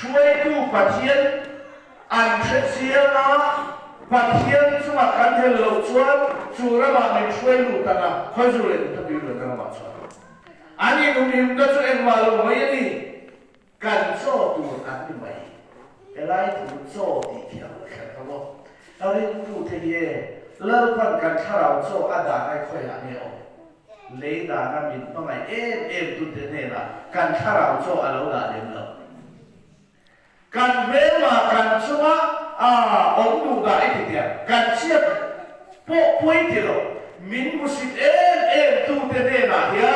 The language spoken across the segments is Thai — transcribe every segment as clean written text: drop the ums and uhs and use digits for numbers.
ช่วยดูประเทศอันเสียนะประเทศสมัครกันเทลชวนจูระบาดในช่วยดูกันนะคอยจูเล่นทับยูเล่นกันมาชวนอันนี้นุ่มหิมก็ช่วยเอ็นมาลงไม่นี่กันโซ่ดูอันนี้ไม่อะไรถูกโซ่ดีเที่ยวแค่เขาบอกเราเรียนดูเทียเลิกพันกันถ้าเราโซ่อาดาได้ค่อยอันนี้ออกเลยด่ากันมินต้องไงดูเทียนี่ละกันถ้าเราโซ่อะไรด่าเดิมเลยกันเวมากันชัวองดูด่าไอ้ทีเดียกันเชื่อพวกพูดทีเรามินมุสิดูเทียนี่ละเฮีย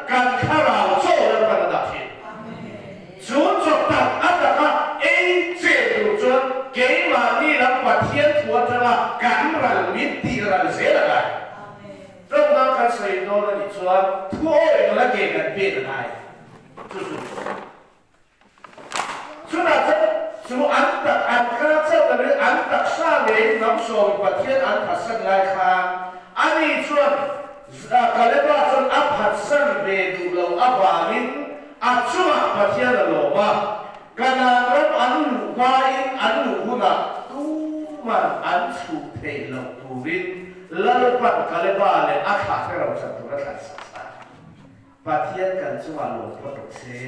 กันถ้าเราโซ่แล้วกันด่าทีส่วนจบตัดอันดับเจ็ดดูจนเกี่ยมานี่รับประเทศทัวร์จะละกันรันมิตรที่รันเสียละกันตรงนั้นการใส่โน้ตนี่ชัวร์ทั่วเองละเกี่ยกันเปลี่ยนได้ส่วนนั้นส่วนอันข้าเจ้าหรืออันตักษาเองน้ำส่งประเทศอันทัศน์ไงครับอันนี้ส่วนก็เรียกว่าส่วนอัพหัดสันเบดูเราอัพวานินอัจฉริยะประเทศเราว่าการรับอันลูกว่าอันลูกหุ่นตู้มันอันสุดเทลตูรินแล้วปัจจัยบ้าเลยอาขาที่เราจะตัวรักษาประเทศกันชั่วโลกพอตกเสีย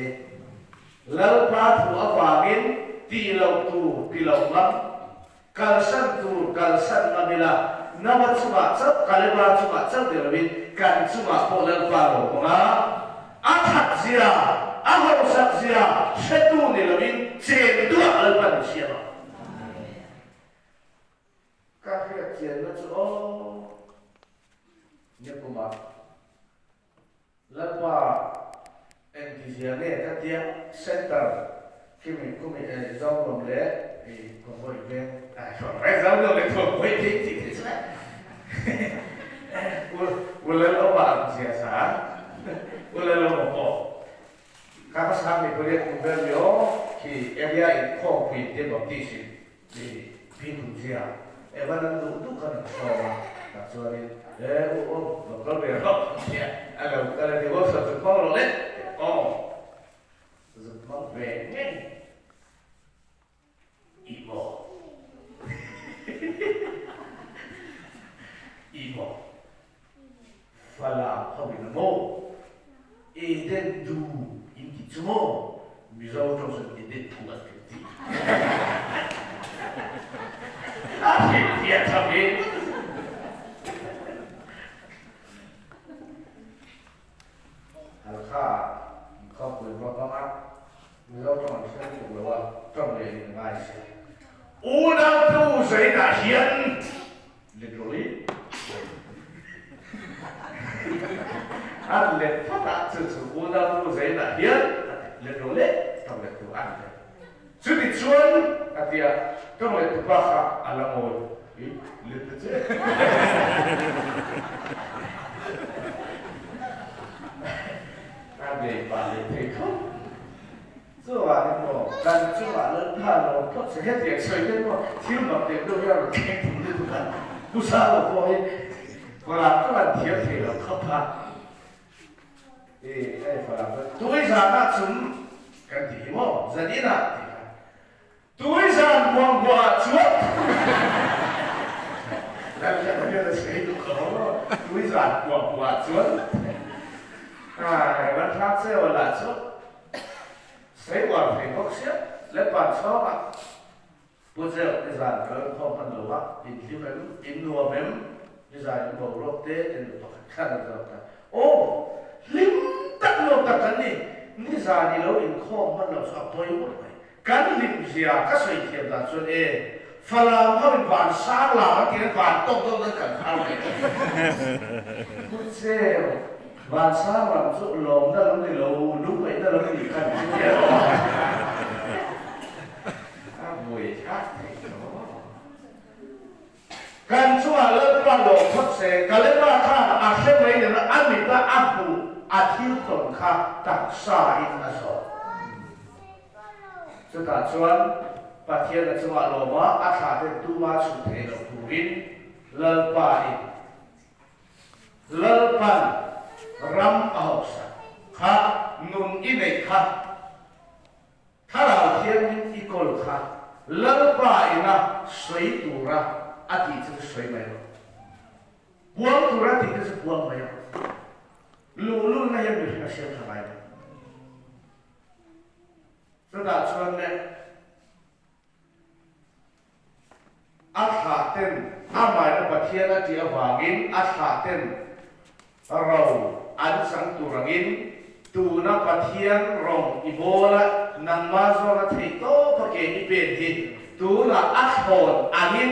แล้วพระถูกอวางินตีเราตูตีเราลับการสั่นตูการสั่นมาเวลานวัตถุมาจับการบ้าจุมาจับเดี๋ยววินการจุมาพอแล้วปาโลกมาอาทักเสียอาหารสักเสียเช็ดดูนี่เราวินเจ็บตัวอะไรบ้างเสียมาการเรียกเจ็บแล้วจะโอ้เนี่ยกูมาแล้วว่าเอ็นทีเซียเนี่ยถ้าเทียบเซ็นเตอร์ที่มีกูมีจอมลมเละไอ้คนบ่อยเองไม่จอมลมเละคนบ่อยจริงๆใช่ไหมกูเลยรู้ว่าเสียสากูเลยรู้ว่าข้าพเจ้ามีประเด็นกูเบลล์อยู่ที่เอเรียอีกข้อคุยเรื่องแบบที่สิที่พิมพ์เสียวันนั้นดูกันชอบแต่ส่วนนี้โอ้เราก็เรียนรู้เนี่ยอะไรอะไรที่ว่าสุดท้ายเราเล่นสุดท้ายเวงเงี้ยอีโมฟาลาเขาเป็นโมเอเดนดูอินทิชโมมิซาโอจงสันเอเดนทูอันกิติเทียทำเองฮัลโหลขอบคุณมากๆมิซาโอจงสันเชื่อถือว่าจงเรียนง่ายสิอูนังตูเสียดายเฮียน literally อันเล็กพัฒนาสื่ออูนังตูเสียดายเฮียน literally ต้องเรียนตัวอันเลยสุดที่ชวนอาทิตย์ต้องเรียนตัวบ้าอะไรโม่เรียนตัวเจ้อันเด็กป่าเด็กเท่เขา做完了后，咱做完了，他了，他这些点水的话，听到点都要听懂的不干，不啥了不会，后来突然贴贴了可怕，后来对上那种跟题目，人家那对上光光做，咱现在觉得谁都可好了，对上光光做，วันทักเซลล์ละชุดใช้วันให้พวกเสียและปัจจุบันผู้เจ้าที่จะเกิดความพันธุ์ว่าอินทิมันอินนัวมันที่จะบอกรบเตะอินตัวขันเราแต่โอ้ลิ้มตักโลตักกันนี่นี่จะนี่เราอินข้อมันเราชอบตัวอยู่หมดเลยการลิ้มเสียก็สวยเทียมกันส่วนฝรั่งเขาเป็นบานซาลาที่เป็นบานต้มกันข้าวเลยผู้เจ้าบางสาวบางสุดลงได้ลงในโลลุกไปได้ลงในอีกขั้นที่เดียวบุยชัดการช่วยเลิกปลาหลงทดเสกการเล่นว่าข้าอาเซเวย์เนี่ยอันนี้ก็อับูอาทิตย์ตรงข้าตักสาอินอาโซสุดท้ายชวนประเทศในจังหวัดโลมาอาชาเตตุมาสุดเทลตูรินเลิกปลาอินเลิกปันรัมเอาสักข้านุนอิเมฆข้าถ้าเราเทียนอิ ค่ะเลิกไปนะสวยตัวระอาทิตย์จะสวยไหมพวงตัวระที่จะพวงไหมลูนั่นยังไม่ได้เชื่อทำไมสุดท้ายชวนเนี่ยอาชาเต็นอาหมายนั้นประเทศนั้นที่วากินอาชาเต็นเราอันสังตุรกินตูนับประเทศรองอิโบละนังมาโซนัทริโตพระเกศเป็นที่ตูนับอัศโนอันนี้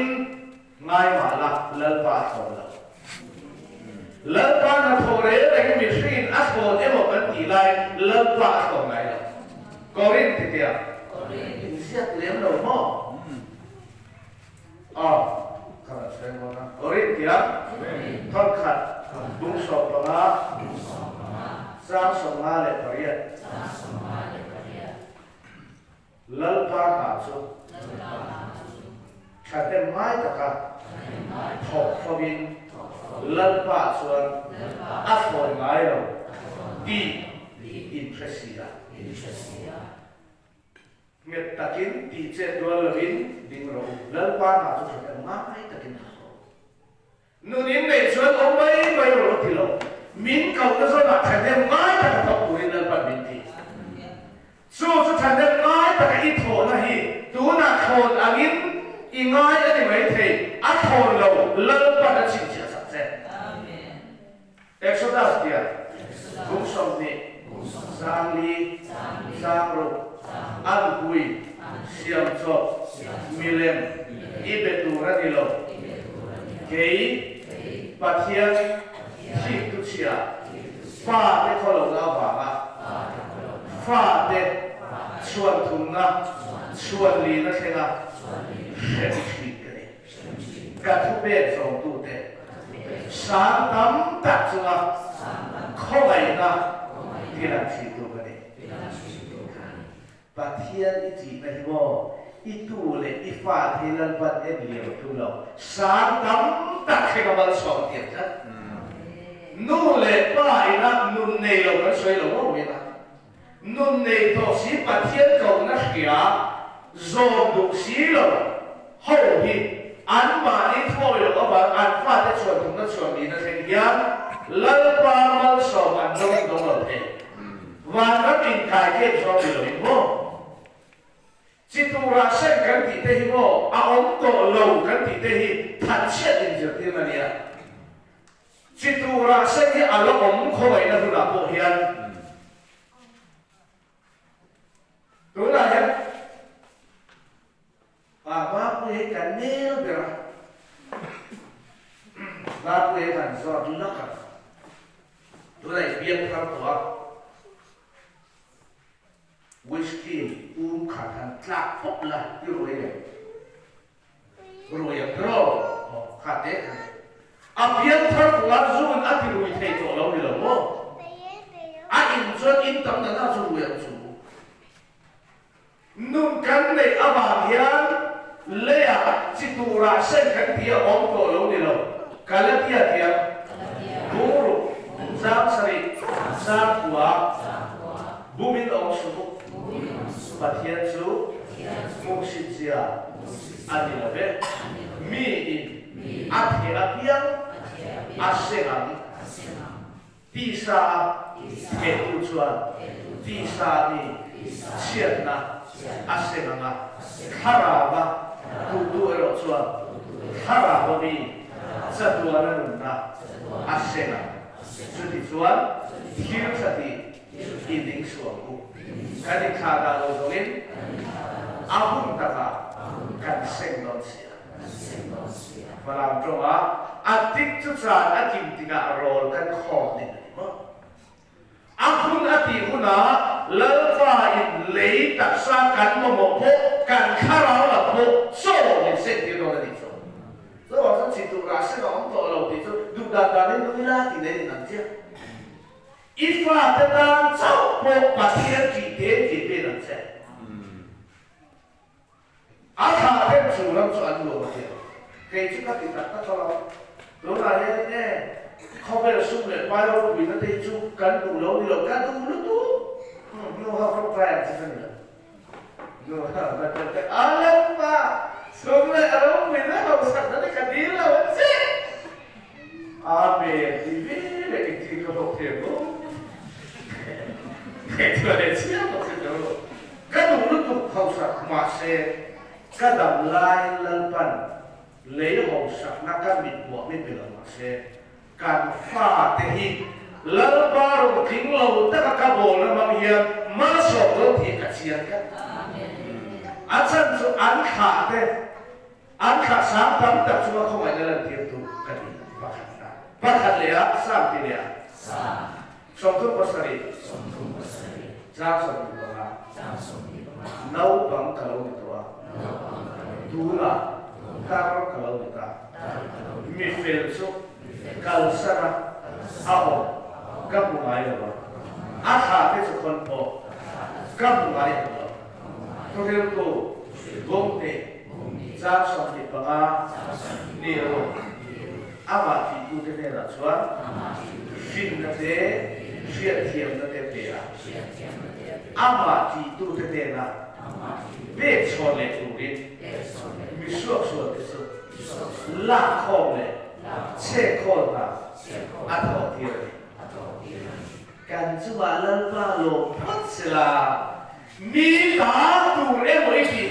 ง่ายมาละเลิกปาสอนละเลิกปาณโทเรอะไรก็มีสิ่งอัศโนเอโมกันตีไลเลิกปาสอนไงละกอรินติเดียเสียเลี้ยงเราหม้ออ๋อขนาดเสียงนะกอรินติอ่ะทอดขัดบุ้งสอบปลาสร้างสมาเลปริยเลิกปาหาสุฉันได้ไม้ตะกัถกฟวินเลิกปาส่วนอัศวรไงเราดีอินเพรสซีอาเมื่อตะกินดีเจดัวลวินดิ้งเราเลิกปาหาสุฉันได้ไม้ตะกินเขานู่นนี่ในส่วนของไม่รู้ที่เรามินเขาจะสนับฉันได้ไม้ตะกัตปุริเลิกปามินทีสู้ฉันได้ไม้ตะกัอิโถนะฮีตัวนักโทนอันนี้อีง่ายอันนี้ไม่เท่อัดโทนเราเลิกปาจะชิงเสียสักเซนเอ็กโซดัสเดียกุมสมนีซามลีซามรุอัลกุยเซียมโซมิเลมอีเบตูระดิโลเกย์ปัทเทียนชิตุเชียฟาเดคอลงอาบาฟาเดชวนทุนนะชวนลีนะเชนะเชมชีกันนี่กัทุเบสองตัวเตสามตั้มตัดสุนัขเข้าไปนะที่รักชีตัวกันนี่ปัทเทียนอิจิในหัวอีตัวเล็กอีฟ้าที่ลันบัดเอ็ดเลี้ยวตัวเราสามตั้มตัดให้กับมันสองเดียวนะนู่นเล็กป้ายนะนู่นเนยเราก็ช่วยเราว่าเวลานู่นเนยตัวสีปัทเทียนเก่านะเสียโจมดุสีเราhow he อันมาอีทั่วโลกว่าอันฟ้าจะชวนถึงนั้นชวนนี้นะเช่นกันเลิกปามาสอบอันน้องเราเองวันนั้นอินกายเก็บชอบเลยมั้งจิตวราเส้นกันติดเตหิมั้งอาองค์โตโลกันติดเตหิทันเชื่อจริงจริงมันเนี่ยจิตวราเส้นที่อารมณ์องค์คอยนะทุลาโพเฮียนตัวไหนฮะว่าเพื่อกันเนื้อเดี๋ยวว่าเพื่อกันสอดลักกันตัวไหนเปลี่ยนครับตัววิสกี้ขัดหันกลับปุ๊บละที่รวยเลยรวยอย่างเราขัดเด็กอาเปลี่ยนครับตัวจูนอาที่รวยเท่ตัวเราเนี่ยหรอมั้งอินจนอินตั้งแต่น่าจะรวยอย่างจูนุ่งกันในอาบาเฮียนเลี้ยจิตุราเส้นกันที่องค์โตเราเนี่ยหรอกาลเทียเทียบูรุซามสริซามหัวบุมินองสุปัทเทียนสุมุสิเจียอันนี้ละเว้มีอินอัฐิอาเปียงอาเซนังทีสาเกตุชวนทีสานีเชียนนะอาเซนังคาราบะตูตูเอโรชวนคาราบะมีจัตุวานุนนะอาเซนังจุดที่ชวนคิวสติอินดิ้งสวงกูกันที่ขาดาโลโซลินอาบุนตะกากันเซ็งนอนเสียฝรั่งตรงว่าอาทิตย์จุดสารอาทิตย์ที่กะโรลกันขอบนี่มั้งอาบุนอาทิตย์คุณนะเลิกฟ้าอินเลยตักซากันโมโมโพกันข้าเราละโพโซ่เนี่ยเส้นที่เราได้ชม所以我想จิตุราเส้นของตัวเราที่สุดดูดาดาเนี่ยดูเวลาที่ไหนนั่นเจ้าอีฟ้าจะตามเจ้าโพปัทเทียนจีเดียจีเป็นนั่นเจ้าอาคาเป็นสูงส่วนรวมเจ้าใครชุดนักติดตัดก็เราโดนอะไรเนี่ยเขาไปสุ่มเลยไปเราคุยนั่นที่ชุดกันดูเราที่เรากันดูรู้ตัวโน้ตเขาแปลงใช่ไหมโน้ alam pa sumle alam mina hausak na kadila wansi ame tivi lekiti ko tebo itu ada siapa itu kadang lutu hausak masih kadang lain lalpan lei hausak nak mit buat mit bilang masih kan fa tehi lalbaru tinglau tak kabol nama dia masuk ke kasihan kan asan tu angka deh angka sampai tak cuma kau ada dia tu kadi pakat lihat sampai dia suatu pasari jangan nau bang kalau itu dula kar kalau kita mifel so kalsana aho kamu ayah ba aha itu konpo kamu ayah ba Tuhan tu gomte jangan di bawah niru amat itu dengan tuan fin nade Zirtir nade dia amat itu dengan becole turin misuk itu lakole cekona atau dia kan cuma lalu pasla mi dah tu boleh pergi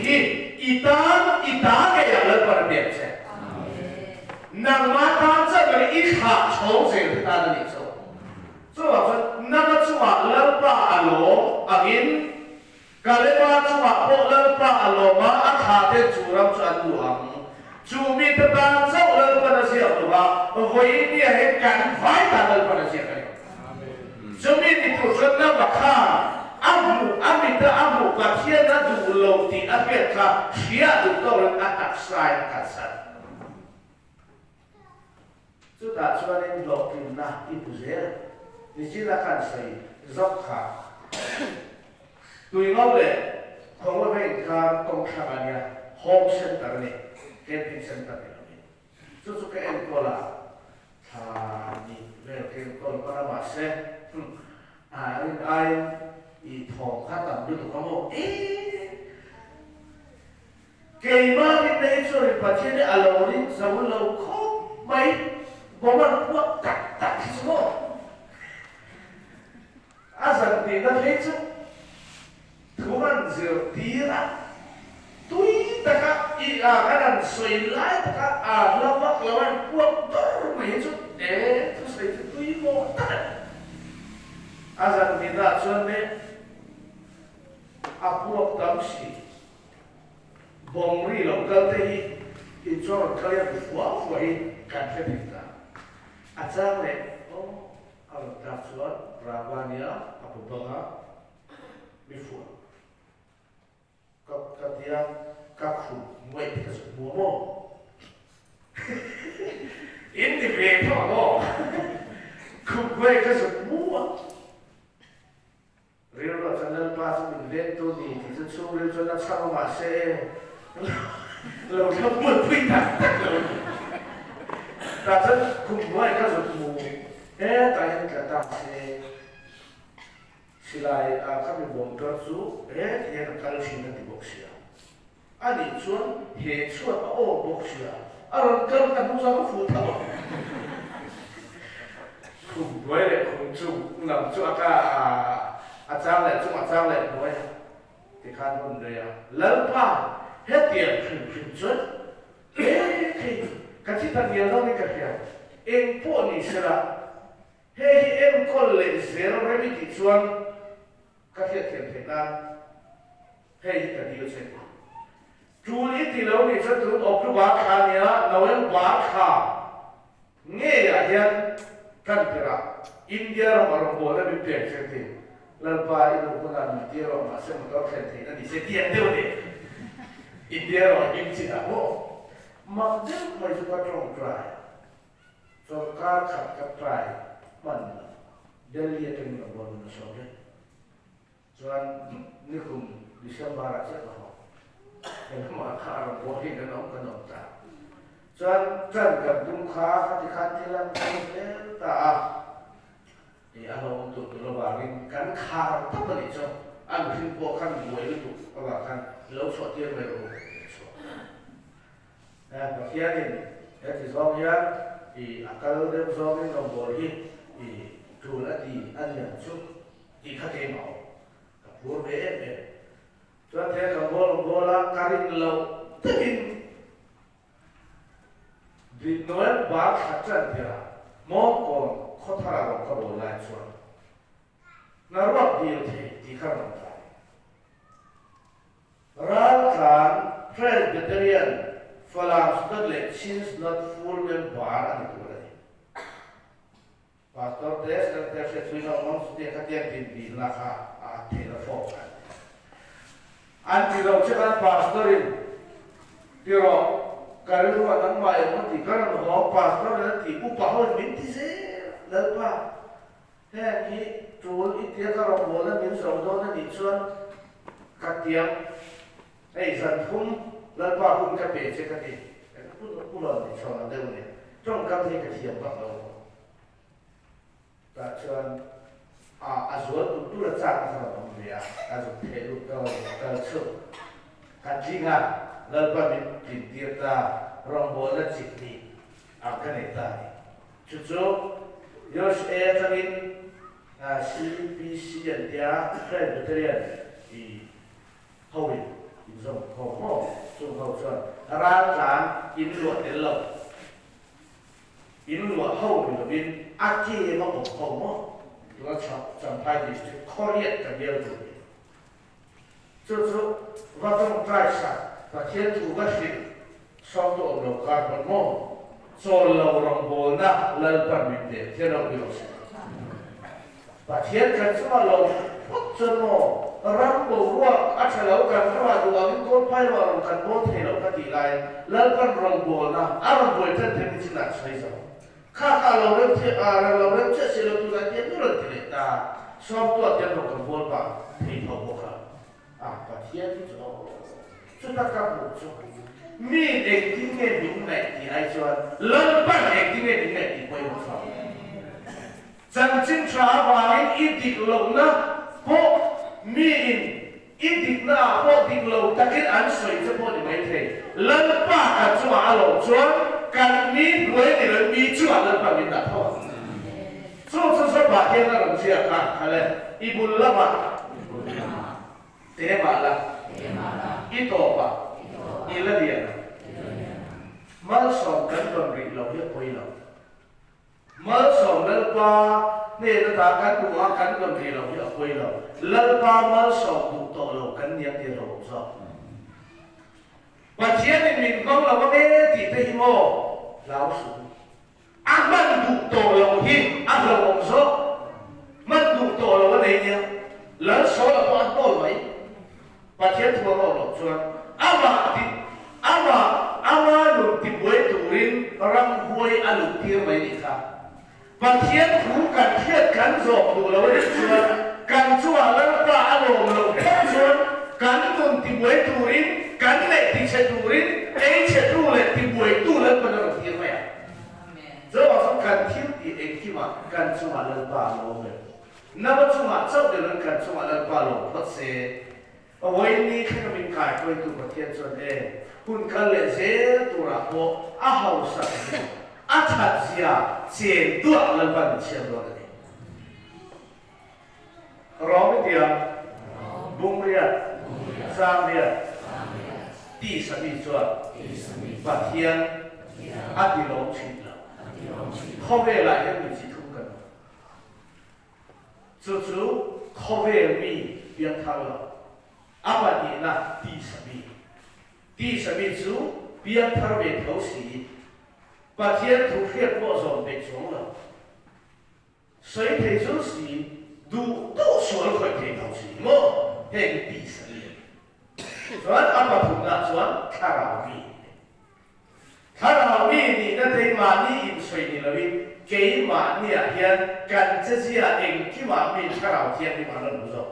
itan kayak lepas biasa nang mata jadi ikhlas cowok kita ni so nama cuma lepas alo angin kalau cuma lepas alo mah hati curang cuan luang cumi tetap so lepas siapa bah ini kan fight lepas siapa cumi itu sudah bakal amu kacian ada dulu di Amerika dia itu orang atas saya kasar sudah soalnya blogin nah ibu saya disilakan saya zakha tu ingat le kalau mereka kongsangannya home center ni camping center ni susu ke enkola ni mereka enkola pada masa ai i thong khát tầm đưa tụi con cây mà bên đây rồi và trên đây alo đi dấu lâu khó mấy có một quốc tạc số dần thì nó thấy chứ thú ăn Zirtir tuy ta các cái đàn suy lái ta các lâu bắc lâu ăn quốc tốt mấy chút để tôi suy tuy một tạc dần thì ta cho nên apuak tamsi bongri local tei injor kaya fuwa kan fedita achang le al tafsuat rabania apu banga bifu katia kakhu muai kasu momo ini beto mo kubai kasu muwa Rio channel pas Ringtu ni thì số Rio channel sao mà sẽ lâu không muốn phi ta ta rất cùng với các dụng mù tại hiện cả ta sẽ lại các cái vùng tròn số thì hiện cả cái chuyện này bốc xia anh đi xuống hệ xuống bốc xia anh cần anh không sao phụ thảo cùng với lại cùng chung nằm chỗ achang le chung achang le boy ti khan hon re ya lalpa hết tiền khinh chuột cái chi ta nhiều đâu đi cả kia em po ni sera hey em con le zero re mi ti chuan cái tiền thế ta hey cái điều gì chú lý thì lâu ni chuan tu op lu ba khan ya lâu em ba kha nghe ya hian kan tera India ro ro bo le bi pe che ti lalpa itu bukan India ro masih motor kenti nanti setiap dia ni India ro imci aku maknanya mai suka trong try so car kat try man Delhi itu ni baru nasab ni soal ni kum December aja lah yang makar boleh kenal tak soal kan tum kha hati lang tak di alo untuk lebarin kan khar tak beli so anh xin bộ khăn buổi cái tụ các bạn khăn lâu sọt tiền về rồi và khi anh thì do nhá thì các đứa do cái đồng bộ đi thì chủ là thì anh nhận chút thì khác cái màu bố bé cho thế đồng bộ là carin lâu thế vì nói bác phát triển thì là mỗi con khó thà là có đồ lại chuẩn nó rất nhiều thì không đồng phải ra thằng Presbyterian for the elections not full member anh tu đấy pastor des dan sẽ suy nghĩ ông sẽ các tiền đi là khá thì là phổ anh thì đâu chứ anh pastorin thì rồi cái lúc mà đăng bài mà thì cái nó họ pastor là thì cũng bảo hơn mình thì sẽ lớn pa thế thì chú ít tiếng các ông bố là mình sống đó là đi xuân các tiếng ấy dần không lớn pa không cái bể chứ cái gì cũng là để cho nó đâu này trong các thế cái thiệp bắt đầu ta xuân rồi tụi là trang cái nào cũng vậy rồi thế lúc đó cái sự cái gì ngà lớn pa mình tìm tiền ta rong bố là chỉ đi cái này ta chú Yos Etharin CPC and their Presbyterian hầu dùng hầu dùng hầu chuẩn ra trán in luộc đến lầu in luộc hầu mình bên ác chi mà một hầu mà nó chẳng phải gì khó liệt cả điều gì chú và trong trai sản và thiên thủ các sự sau tổ đầu cả một môn cho lâu rong bồn na lần phần mình để thiên đầu biểu và thiên cần số lâu phút cho nó răng bầu ruộng ăn sẽ lâu cần các bạn đùa những con phai vào cần bố thể lâu các tỷ lại lần phần rong bồn na rong bồn thân thêm chính là xây dựng khác lâu đến thế lâu đến chết sẽ lâu tụi ta tiến nữa thì để ta sau tuột thiên đầu cần bồn vào thì thầu bộ khởi và thiên cho chúng ta các bộ cho mi ek ting nghe đúng này thì ai cho lớn ban ek ting nghe đúng này thì quay một sao chân chính trả vàng ít địch lâu na bộ mi ít địch na bộ địch lâu ta kết án soi cho bộ thì mấy thế lớn ba cả cho mà lâu cho cần mi đuổi thì lớn mi cho lớn ba mi đã thôi số ba thiên là làm gì à hay là ibul lama thế mà là ít tổ ba ila dia mal som kan don ri lo ye koi lo mal som lal pa ne na ta kan tu a kan don ri lo ye koi lo lal pa mal som tu to lo kan niam ti lo so pa chien ni min kong lo ba me ti te hi mo lao su a man tu to lo hi a lo so man tu to lo ba nei nia lal so la pa to mai pa chien tu lo chuan ama lục tìm với turin răng huôi lục tiêu mấy đi khác và thiên phú cần thiết cắn rộp đủ lâu để chuan cần chua lăng ba lồng lồng hết chuan cắn cùng tìm với turin cắn lệ thì sẽ turin ấy sẽ tu lệ tìm với tu lăng bên lồng tiêu vậy giờ mà xong cần thiết thì ấy khi mà cần chua lăng ba lồng này nếu mà chua chốc thì lăng cần chua lăng ba lồng thật sẽ vậy ni khi mình cài quay tu của thiên chuan đây hun kan le ze tura ko a hau sa a that zia chen tu lan ban chen lo ni ro mi dia bung ria sam ria ti sa mi chuan ba thiên a ti lo chi la kho ve lại cái mình chỉ thu cần chú kho ve mi biang thang lo a ba ni na ti sa mi đi sami chú biếng thar về thấu sĩ và thiên thủ khiết bộ dòng về xuống rồi sấy thế chú sĩ đủ số khỏi thế thấu sĩ mơ hình đi sami rồi ăn vào thùng là xuống karaoke thì nó thấy mà đi in sấy đi là vì cái mà đi à hiện cần cái gì à anh cái mà mình karaoke thì mà nó đủ rồi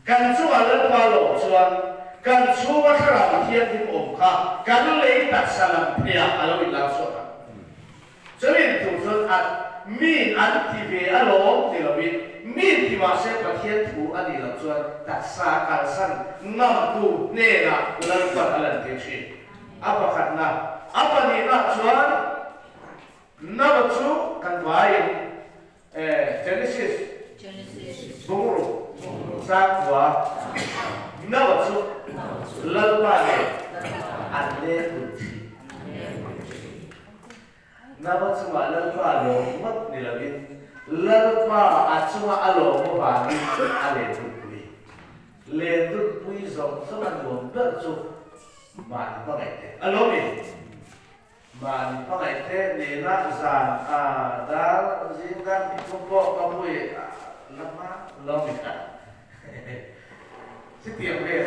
cần chú à lên qua lộ xuống kan suwa kara thiên thiên ổn ha kan lấy đặt salam pria alo ilang sota cho nên thủ dân ăn mi ăn thì về alo thì là vì มีที่มาเสพเทียนถูอันนี้เราชวนตัดสาการสั้นน้ำตูเน่ละเราปัดอะไรเทียชีอัปขัดนะอัปนี้นะชวนนับชูกันไว้Genesis บุรุสักว่านับชูลัลปาเลอันเล่บุตรีนับชูว่าลัลปาโลมัดนี่ละบินลัลปาอัจฉริยะอารมณ์บาลีอะไรบุตรีเลดุตปุยสองสมัยก่อนเบิดชูมาดีป่ะไงเต้อารมณ์นี่มาดีป่ะไงเต้เนี่ยนักสานดาร์จิงกันพิคุปโกบุยละมาลองอีกกันสิเตียงเลย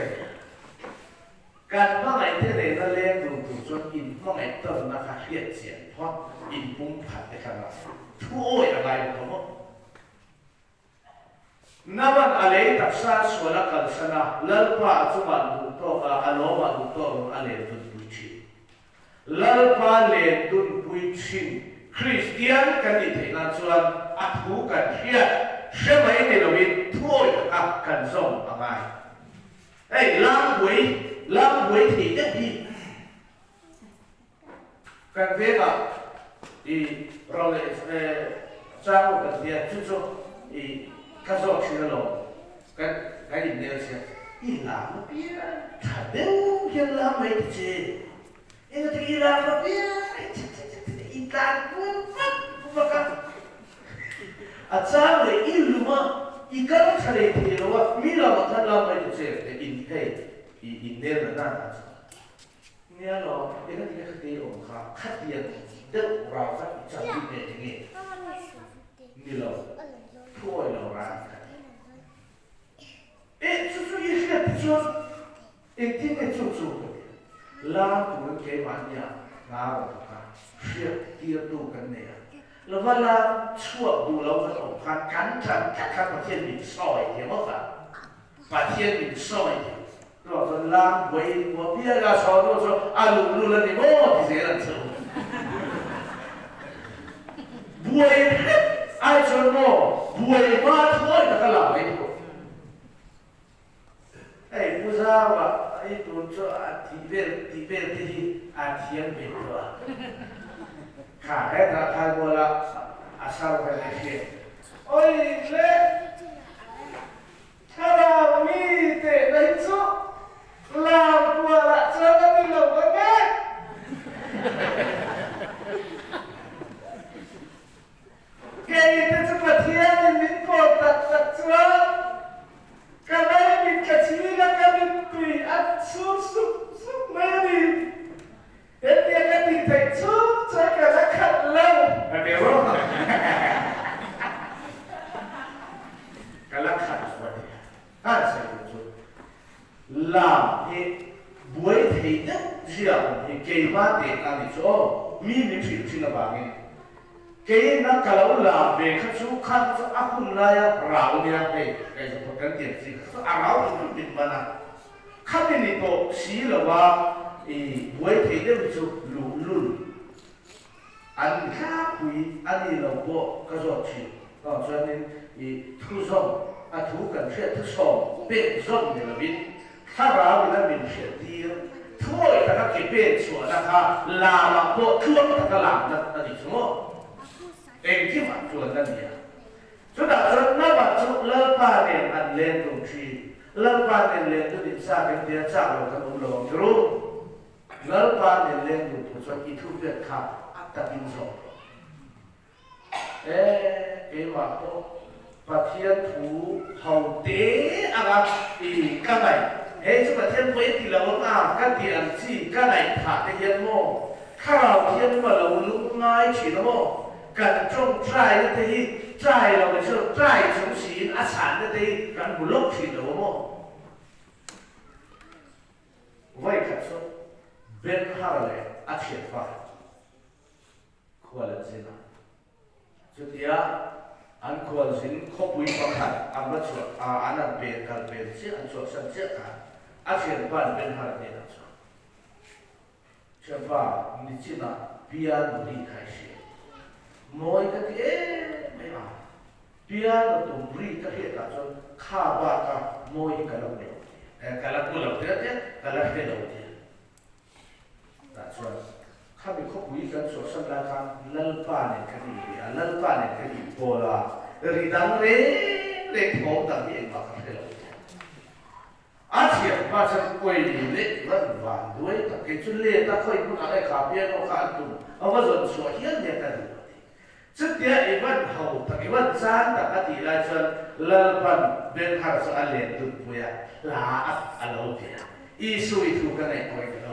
การป่ะไงเต้เนี่ยนั่นเลี้ยงดูถูกจนอินป่ะไงเติมนะคะเฮียเสียงเพราะอินปุ่มผัดในขณะช่วยอะไรของเขานับวันอะไรตัดสายส่วนละกันสนะเลิกว่าจุมันดูโตอารมณ์ดูโตอะไรดูดูชีเลิกว่าเล่นดูดูชีคริสเตียนกันอีกทีนั้นส่วนอัฐูกันเฮียเชื่อไหมในเราวิช่วยกันส่งอะไรไอ้ล้างหวยที่จะดีกันเวลาอีเราเลยจ้างกันเดียจุดอีข้าศึกชื่อเรากันอินเดียเสียอีลามาเปียถ้าเดินยังลาไม่ได้เจเอ็งจะอีลามาเปียอีลาฟังอาจารย์เลยอีลูมาอีการทะเลที่เราว่ามีเรามาทันลาไม่ได้เจอินเดียอินเดียนั่นเนี่ยเราเอ็งจะขัดเดียวค่ะขัดเดียวเด็กเราขัดจับดินเนี่ยอย่างงี้นี่เราช่วยเราร้านกันสุดๆอีกแค่จุดเอ็งที่ไม่จุดๆลาตัวเกี่ยวมันเนี่ยงาบกันเชื่อเกี่ยวตัวกันเนี่ยแล้วเวลาช่วยดูเราจะออกกันจัดประเทศมีซอยเดียวมั้งประเทศมีซอยเดียวเราจะล้างไว้ว่าเบี้ยก็ชอบดูชอบลุแล้วนี่โม่ที่เสียแล้วชอบบวยไอ้ชนโม่บวยมาช่วยแต่ก็หลับไม่ถูกไอ้ผู้สาวอ่ะไอ้ตัวเจ้าที่เป็นที่อาเทียนเป็นตัวข้าให้ราคาบัวละอาสาวไปเลยเชียโอ้ยเล่ถ้าเรามีเตะในชุดลาบัวละเจ้าก็ไม่หลงกันไงแกยังจะมาเที่ยวมินโกตัดเจ้าก็ไม่มีกระชีแล้วก็มีตุยอัดสุดไม่ดีเด็กยังก็ติดใจชุดใช้กันแล้วขัดเล่าเดี๋ยวกันแล้วขัดวันนี้ใช่จุดลาเห็บวยเทียนเจียวเห็เกี่ยวกับเด็กนั่นนี่จ้ะมีผิดสิ่งบางอย่างเกี่ยนักการเล่าเบคชูขันชูอาคุณลายเราเนี่ยเฮ้ยไอ้เจ้าพวกกันเตียนสิเราต้องเป็นมันนะข้าเป็นนี่ก็สีละว่าบวยเทียนจุดลุอันข้าคุยอันนี้เราบอกก็จะชิก็ฉะนั้นทุกส่วนทุกกันเชื่อทุกส่วนเป็นส่วนในระบิดถ้าเราเนี่ยเป็นเชื่อดีถ้วยแต่ก็เก็บเป็นส่วนนะคะลามาโคทั่วแต่ก็ลานั่นอีกสมมติเองที่มาชวนนั่นเนี่ยสุดท้ายสุดนั่นว่าสุดเลิกปาเนี่ยอันเล่นตรงที่เลิกปาเนี่ยเล่นตัวดิสาเป็นเดียร์จากเราทั้งหมดรู้เลิกปาเนี่ยเล่นอยู่ตัวส่วนที่ทุกเดือนขาดแต่เป็นส่วนเอ๋ว่าก็ประเทศถูเขาเตะอะไรกันไหนเฮ้ยสุดประเทศเวทีเรากันเดียร์สิกันไหนขาดเยอะโม่ข้าเราเทียนว่าเราลุกง่ายฉีดโม่กันจงใจนั่นที่ใจเราไม่ใช่ใจสมศรีอาสานั่นที่กันบุลุกฉีดโม่ไว้ขัดสุดเป็นข้าเลยอาเชียฟ้าควรจะสินะจุดนี้อันควรสินคบวิปัสสนาอันนั้นส่วนอันนั้นเป็นการเป็นเชื่ออันส่วนสัญญาการอาเชียฟ้าเป็นข้าเนี่ยนะส่วนเชื่อว่านี่จีน่าพิจารณาดีใครเชื่อมวยกันที่ไม่มา เปียโนตุ่มรีตะเกียตาจนข้าว่าก็โมยกันเราเนี่ยกันเราตัวเราเดียวเนี่ยกันเราเดียวเนี่ยแต่ส่วนข้าไปคุยกันส่วนสัญญาการลัลปาเนี่ยคดีลัลปาเนี่ยคดีโบราณรีดังเร่งของต่างที่เองมากันเราอาเซียนมาจากกุยเล็กวันวันด้วยแต่เกิดจุดเลี้ยตะค่อยพูดอะไรขาเปียโนขาตุ่มเอาว่าส่วนส่วนเฮียเนี่ยกันจุดเดียอีวันเขาแต่อีวันจานแต่ก็ตีไรจนเลิกพันเป็นหาสารเลี้ยตุ่มปุยลาอัลโลเปียอีสุยถูกกันไหนคุยกันเรา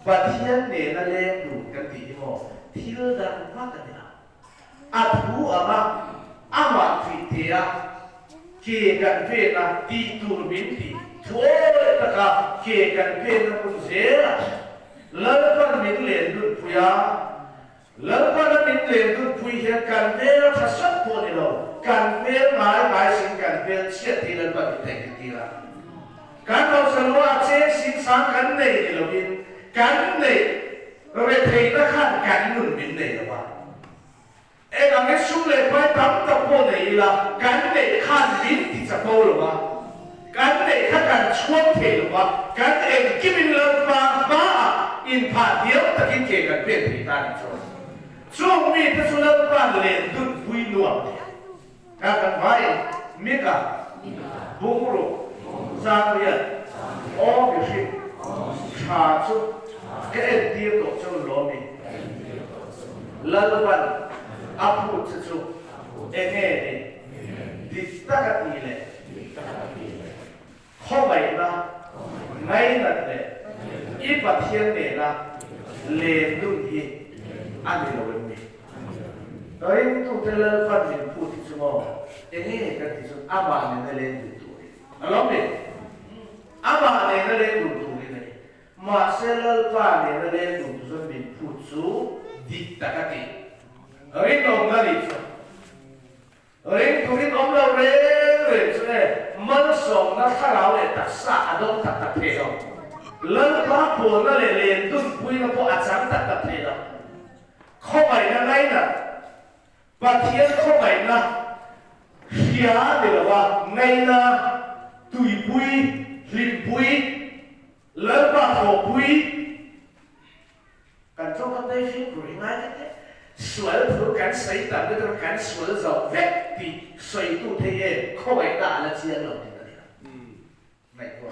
บัดเทียนเนี่ยนั่นเลี้ยดูกันตีโมที่เรื่องดังมากกันเนี่ยอัดหูอามาอามาฟิเตียเกี่ยกันเพื่อนนะตีตูร์บินตีทั่วตะกะเกี่ยกันเพื่อนนะคุณเสียเลิกพันมินเลี้ยดุปุยเลิกพันมินเลี้ยดุปุยเห็นกันเพื่อนทัศน์พวกนี้เรากันเพื่อนหมายสิ่งกันเพื่อนเสียทีละบัดแต่งทีละการเราสรุปอาเซียนสิ่งสำคัญในเราบินกันเนี่ยเราไปเทนักขันกันนุ่นบินเนี่ยหรอวะเอ็งเอาเงี้ยสู้เลยไปตั้มตะโพเนี่ยละกันเนี่ยขันบินที่จะโตหรอวะกันเนี่ยถ้ากันช่วงเทหรอวะกันเองกินเลิศมาอินพาเดียวตะกินเกี่ยกันเป็นผีตาดิชนช่วงนี้ถ้าสุนัขบ้านเล่นดุบุยนัวการกันไว้มิกาบุกรุกซาเรียโอ้ยสิชาชุแค่เดียวตัวเจ้าล้อมีลัลวันอับพุทธชุเอเน่ดิสตากตีเลยข้อใบนะไม่นั่นเลยอีปัทเทียนเนี่ยนะเลนดุนฮีอันนี้เราเป็นมีตอนนี้ทุกเทเลฟันเป็นพูดที่ชั่วโมงเอเน่กันที่สุดอาบานเนี่ยเลนดุตัวนี้ล้อมเลยอาบานเนี่ยเลนดุตัวนี้เลยมาเซลล์ฟ้าเนี่ยเลนดุตัวเป็นพูดสู้ดิตตะกันที่เรื่องของนั่นอีกเรื่องทุกที่น้องเราเรื่องใช่ไหมมันส่งนักข่าวเนี่ยตัดสะดงตัดเทเราเลิกบ้าปวดนั่นเลยเรียนตุ้นคุยกับพวกอาจารย์ตัดเทเราเข้าไปนั่นไงนะปะเทียนเข้าไปนะเฮียเดี๋ยวว่าไงนะตุยปุยลิมปุยเลิกบ้าหัวปุยกันชอบกันได้ฟิลกุยไหมสวยถูกกันใส่ตาด้วยกันสวยจะเวทที่สวยตู้เทียเข้าไปด่าและเชียร์เราเนี่ยไม่กลัว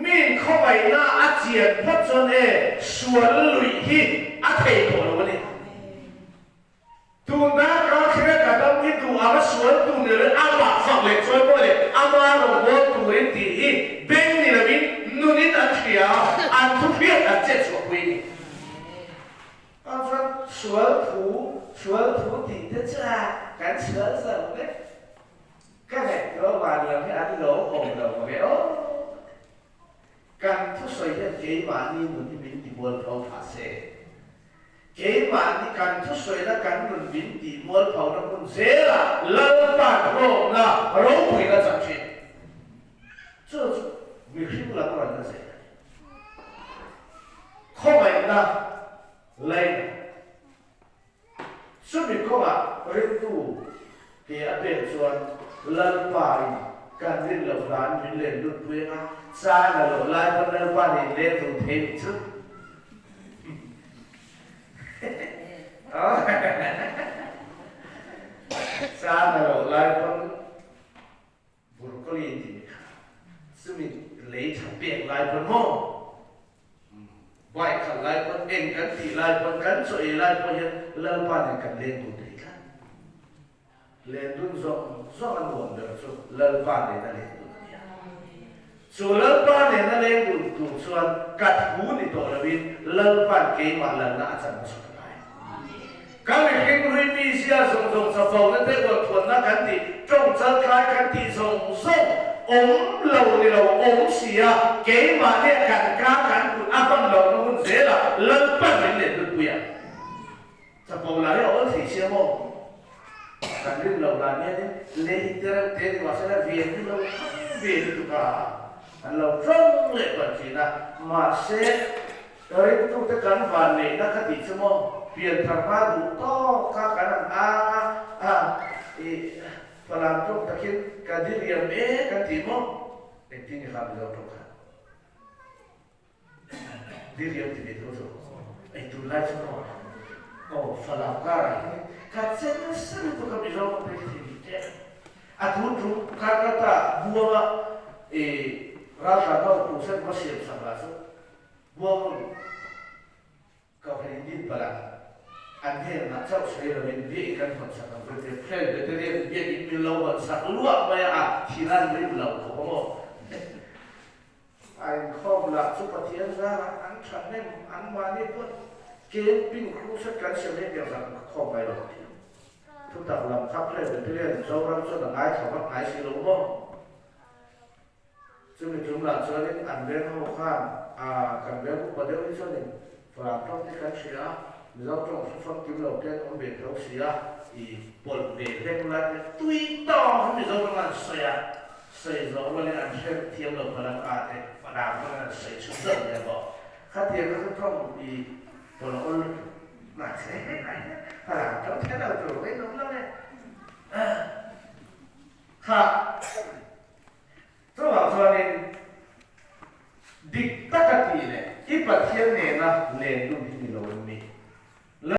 มีนเข้าไปหน้าอาเจียนพัฒน์สวนลุยที่อาเทโตเราเนี่ยตูน่าก็แค่กระดมที่ตูอามาสวนตูเนี่ยอาบะฝักเล็กสวยบ่เลยอามาลงวัวตูเองที่เบงนี่ละมินนู่นนี่อันเชียอันทุกเรื่องอันเจ็ดสวยนี่อาจารย์สวน土地的这敢扯什么呢？刚才我话了，你阿啲老红了，我讲哦，กันทุกส่วนเนี่ยเกี่ยวันนี้มันที่บินที่มวลเผาผาเสเกี่ยวันนี้กันทุกส่วนแล้วกันมันบินที่มวลเผาน้ำมันเสียละเลิกปากโรงนะโรงคุยกันจังสิ这没听不了多少个谁เข้าไปนะเลยสุดที่ว่าเรื่องตู้เกี่ยเป็นส่วนลัลปายการเรียนหลักการวิเล่นดุจเวงาสร้างหลักลายพันธุ์ปานิเล่นตัวเทพชุดสร้างหลักลายพันธุ์บุรุษก็เรียนดีซึ่งมีเลี้ยงเปลี่ยนลายพันธุ์โม่ไหวขันลายพันธุ์เองกันตีลายพันธุ์กันสวยลายพันธุ์ลัลปายกันเล่นตัวเทพเล่นดุนโซ่อันหวงเดือดสุดเลิกบ้านเลยนั่นเองส่วนเลิกบ้านเนี่ยนั่นเองดูส่วนกัดหูนี่ตัวเราบินเลิกบ้านเกี่ยมันแล้วน่าจะมาสุดท้ายการเลี้ยงรุ่ยมีเสียส่งสะพานนั่นได้บททวนนักกันที่จงจะคล้ายกันที่ส่งเราเนี่ยเราเสียเกี่ยมันเนี่ยกันกล้ากันคุณอาบังเราต้องคุณเสียละเลิกบ้านเนี่ยดูเปลี่ยนสะพานเราเนี่ยเสียมั้งกันเรื่องเราเนี่ยเลยที่เราเทศว่าเราเวียนตุกาอันเราตรงเลยปัจจุบันมาเสร็จเรื่องตุกกันวันนี้นักขัดสมอง เปลี่ยนธรรมะดูต่อข้ากันฝรั่งตรงตะคิดการที่เรียนกันที่มั้งเด็กที่นี่ครับเราตรงกันที่เรียนที่นี่ทุกๆตัวไล่ชั่วโมงโอ้ฝรั่งก็อะไรการเซ็นสิ่งที่เขาไม่รู้เป็นที่นี่เจ้าทุกๆการก็ตาบัวราชาเราผู้เส้นมาเสียบสังกัดบัวก็เป็นดินฝรั่งอันนี้นักเจ้าใช้เราเป็นเบี้ยกันคนสักคนเป็นเพลย์เป็นเรื่องเบี้ยกินมีเราบันสักลัวไปที่นั่นไม่เราเขาบอกไอ้ข้อมูลสุปฏิญาอันฉันเนี่ยอันมาเนี่ยก็เกณฑ์ปิ้งครูสักการเสียเนี่ยเดี๋ยวสั่งข้อไปหรอกทุกต่างลำทับเลยเป็นเรื่องเราเราจะหนังไอ้เขาว่าไอ้สิเราบอกซึ่งในจุดนั้นส่วนนี้อันเรื่องหัวข้ามการเรื่องประเดี๋ยวนี้ส่วนนี้ฝรั่งต้องที่การเสียเราต้องฟังกิมเราเกิดอันเป็นเราเสียปนเด็กเล็กเล็กตุยต่อที่เราต้องการเสียเราวันนี้อันเช่นเทียมเราพลังอาเด็กฝรั่งต้องการเสียชุดเดิมเนี่ยบอกข้าเทียมก็ต้องปนคนหนักเสียฝรั่งต้องแค่เราตัวไม่น้องแล้วเนี่ยค่ะตัวเราส่วนนี้ดิกตักตีเนี่ยที่ประเทศเนี่ยนะเล่นดูที่เราไม่